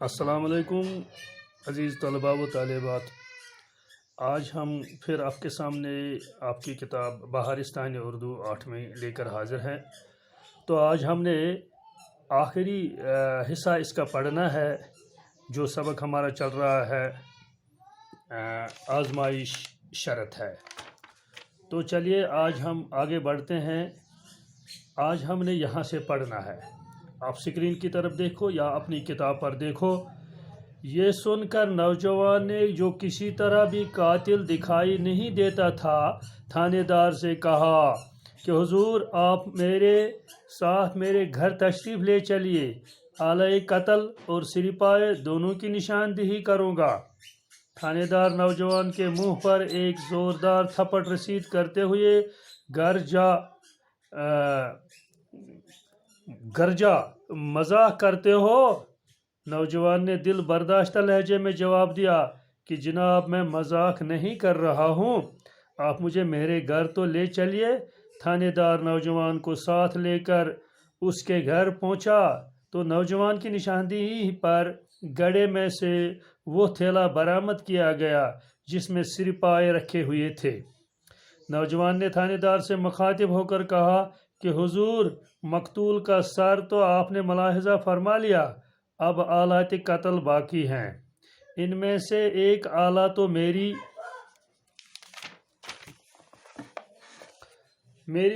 अस्सलाम वालेकुम अज़ीज़ तलबा व तालिबात। आज हम फिर आपके सामने आपकी किताब बहारिस्तान उर्दू 8वीं लेकर हाज़िर हैं। तो आज हमने आखिरी हिस्सा इसका पढ़ना है। जो सबक हमारा चल रहा है आजमाइश शरत है। तो चलिए आज हम आगे बढ़ते हैं। आज हमने यहाँ से पढ़ना है। आप स्क्रीन की तरफ देखो या अपनी किताब पर देखो। ये सुनकर नौजवान ने, जो किसी तरह भी कातिल दिखाई नहीं देता था, थानेदार से कहा कि हुजूर, आप मेरे साथ मेरे घर तशरीफ़ ले चलिए। आले कत्ल और सिरिपाए दोनों की निशानदेही करूँगा। थानेदार नौजवान के मुंह पर एक ज़ोरदार थप्पड़ रसीद करते हुए गर्जा मजाक करते हो। नौजवान ने दिल बर्दाश्त लहजे में जवाब दिया कि जनाब, मैं मजाक नहीं कर रहा हूँ, आप मुझे मेरे घर तो ले चलिए। थानेदार नौजवान को साथ लेकर उसके घर पहुँचा तो नौजवान की निशानदेही पर गड़े में से वो थैला बरामद किया गया जिसमें सिरपाए रखे हुए थे। नौजवान ने थानेदार से मुखातिब होकर कहा कि हुजूर, मकतूल का सर तो आपने मुलाहिजा फरमा लिया, अब आलात कत्ल बाकी हैं। इनमें से एक आला तो मेरी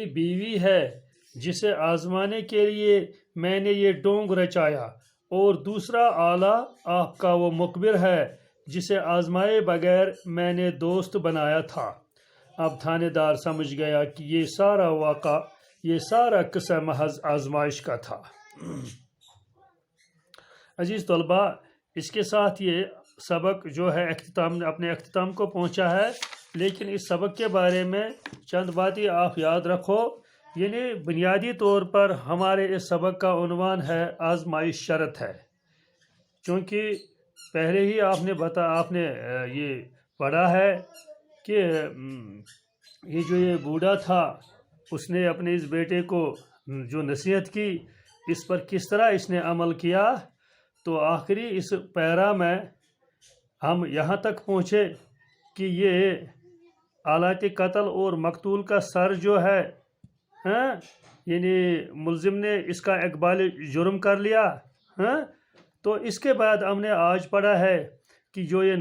बीवी है, जिसे आजमाने के लिए मैंने ये डोंग रचाया, और दूसरा आला आपका वो मुकबिर है, जिसे आजमाए बगैर मैंने दोस्त बनाया था। अब थानेदार समझ गया कि ये सारा किस्सा महज आजमाइश का था। अजीज़ तलबा, इसके साथ ये सबक जो है अपने अख्तिताम को पहुंचा है। लेकिन इस सबक के बारे में चंद बातें आप याद रखो। यानी बुनियादी तौर पर हमारे इस सबक का उन्वान है आजमाइश शरत है। क्योंकि पहले ही आपने ये पढ़ा है कि ये बूढ़ा था, उसने अपने इस बेटे को जो नसीहत की, इस पर किस तरह इसने अमल किया। तो आखिरी इस पैरा में हम यहाँ तक पहुँचे कि ये आलात कत्ल और मकतूल का सर जो है, यानी मुल्जिम ने इसका इकबाल जुर्म कर लिया। तो इसके बाद हमने आज पढ़ा है कि जो ये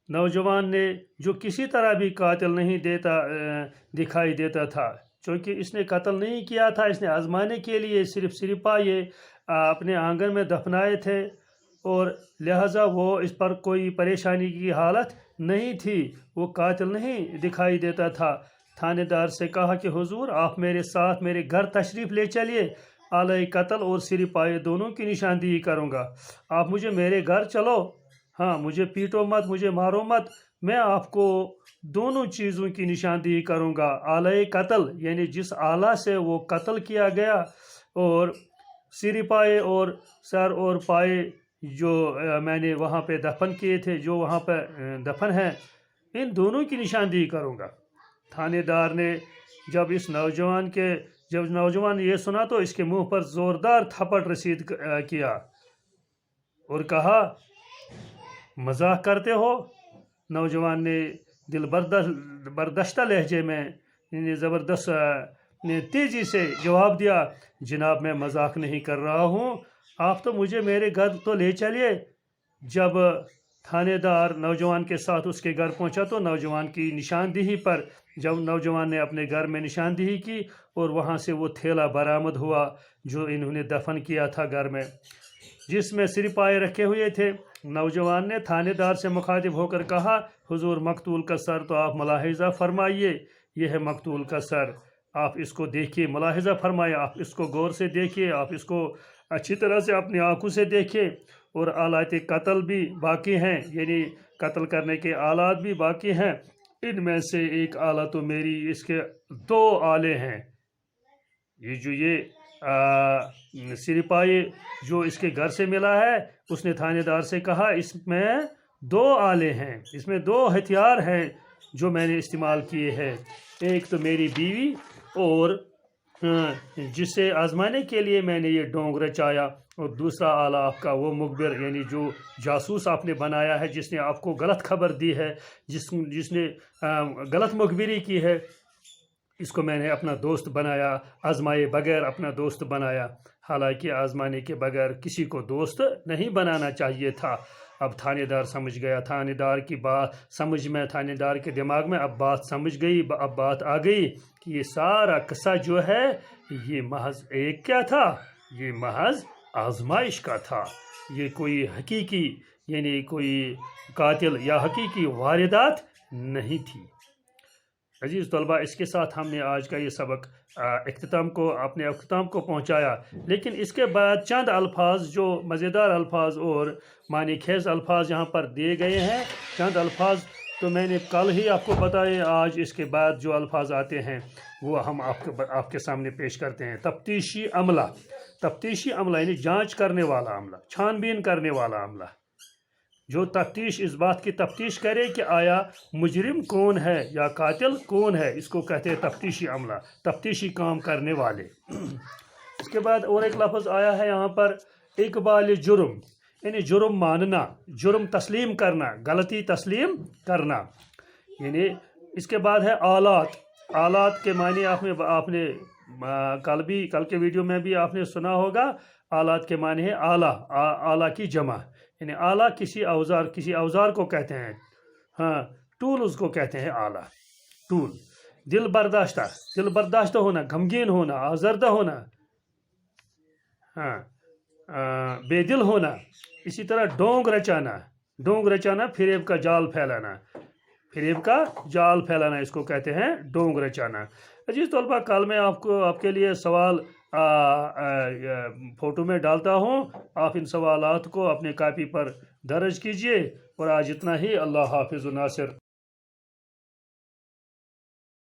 नौजवान ने जो किसी तरह भी कातिल नहीं दिखाई देता था, क्योंकि इसने कत्ल नहीं किया था, इसने आजमाने के लिए सिर्फ सिरपा ये अपने आंगन में दफनाए थे, और लिहाजा वो इस पर कोई परेशानी की हालत नहीं थी, वो कातिल नहीं दिखाई देता था। थानेदार से कहा कि हुजूर, आप मेरे साथ मेरे घर तशरीफ़ ले चलिए, आले कत्ल और सिरपाए दोनों की निशानदेही करूँगा। आप मुझे मेरे घर चलो, हाँ, मुझे पीटो मत, मुझे मारो मत, मैं आपको दोनों चीज़ों की निशानदेही करूँगा। आले कत्ल यानी जिस आला से वो कत्ल किया गया, और सिरपाए और सर और पाए जो मैंने वहाँ पे दफन किए थे, जो वहाँ पे दफन हैं, इन दोनों की निशानदेही करूँगा। थानेदार ने जब नौजवान ये सुना तो इसके मुंह पर ज़ोरदार थप्पड़ रसीद किया और कहा, मजाक करते हो। नौजवान ने दिल बर्दाश्त लहजे में ज़बरदस्त तेज़ी से जवाब दिया, जनाब, मैं मजाक नहीं कर रहा हूँ, आप तो मुझे मेरे घर तो ले चलिए। जब थानेदार नौजवान के साथ उसके घर पहुंचा तो नौजवान की निशानदेही पर जब नौजवान ने अपने घर में निशानदेही की और वहां से वो थैला बरामद हुआ जो इन्होंने दफन किया था घर में, जिसमें सिरपाए रखे हुए थे। नौजवान ने थानेदार से मुखातिब होकर कहा, हुजूर, मकतूल का सर तो आप मुलाहिजा फरमाइए। यह है मकतूल का सर, आप इसको देखिए, मुलाहिजा फरमाइए, आप इसको गौर से देखिए, आप इसको अच्छी तरह से अपनी आंखों से देखिए। और आलात कत्ल भी बाकी हैं, यानी कत्ल करने के आलात भी बाकी हैं। इनमें से एक आला तो मेरी, इसके दो आले हैं। ये सिरपाए जो इसके घर से मिला है, उसने थानेदार से कहा, इसमें दो आले हैं, इसमें दो हथियार हैं जो मैंने इस्तेमाल किए हैं। एक तो मेरी बीवी और जिसे आजमाने के लिए मैंने ये डोंग रचाया, और दूसरा आला आपका वो मुखबिर यानी जो जासूस आपने बनाया है, जिसने आपको गलत खबर दी है, जिसने गलत मुखबिरी की है, इसको मैंने अपना दोस्त बनाया, आजमाए बगैर अपना दोस्त बनाया। हालांकि आजमाने के बगैर किसी को दोस्त नहीं बनाना चाहिए था। अब थानेदार समझ गया, थानेदार की बात समझ में, थानेदार के दिमाग में अब बात समझ गई, अब बात आ गई कि ये सारा किस्सा जो है ये महज एक क्या था, ये महज आजमाइश का था। ये कोई हकीकी यानी कोई कातिल या हकीकी वारदात नहीं थी। अजीज़ तलबा, इसके साथ हमने आज का ये सबक अपने अख्ताम को पहुँचाया। लेकिन इसके बाद चंद अल्फाज जो मज़ेदार अल्फाज और मानी खेज़ अल्फाज यहाँ पर दिए गए हैं, चंद अल्फाज तो मैंने कल ही आपको बताए। आज इसके बाद जो अल्फाज आते हैं वो हम आपके सामने पेश करते हैं। तफ्तीशी अमला, तफ्तीशी अमला यानी जाँच करने वाला अमला, छानबीन करने वाला अमला, जो तफ्तीश इस बात की तफ्तीश करे कि आया मुजरिम कौन है या कातिल कौन है, इसको कहते हैं तफ्तीशी अमला, तफ्तीशी काम करने वाले। इसके बाद और एक लफ्ज़ आया है यहाँ पर, इकबाल जुर्म यानी जुर्म मानना, जुर्म तस्लीम करना, गलती तस्लीम करना। यानी इसके बाद है आलात, आलात के मायने आपने कल के वीडियो में भी आपने सुना होगा। आलात के मायने है आला, आला की जमा, यानी आला किसी औजार को कहते हैं। हाँ, टूल उसको कहते हैं आला, टूल। दिल बर्दाश्त होना, गमगीन होना, आज़रदा होना, हाँ, बेदिल होना। इसी तरह डोंग रचाना, फिरेब का जाल फैलाना, इसको कहते हैं डोंग रचाना। अजीज तलबा, कल मैं आपके लिए सवाल फ़ोटो में डालता हूँ, आप इन सवालात को अपने कापी पर दर्ज कीजिए। और आज इतना ही। अल्लाह हाफिज़ नासिर।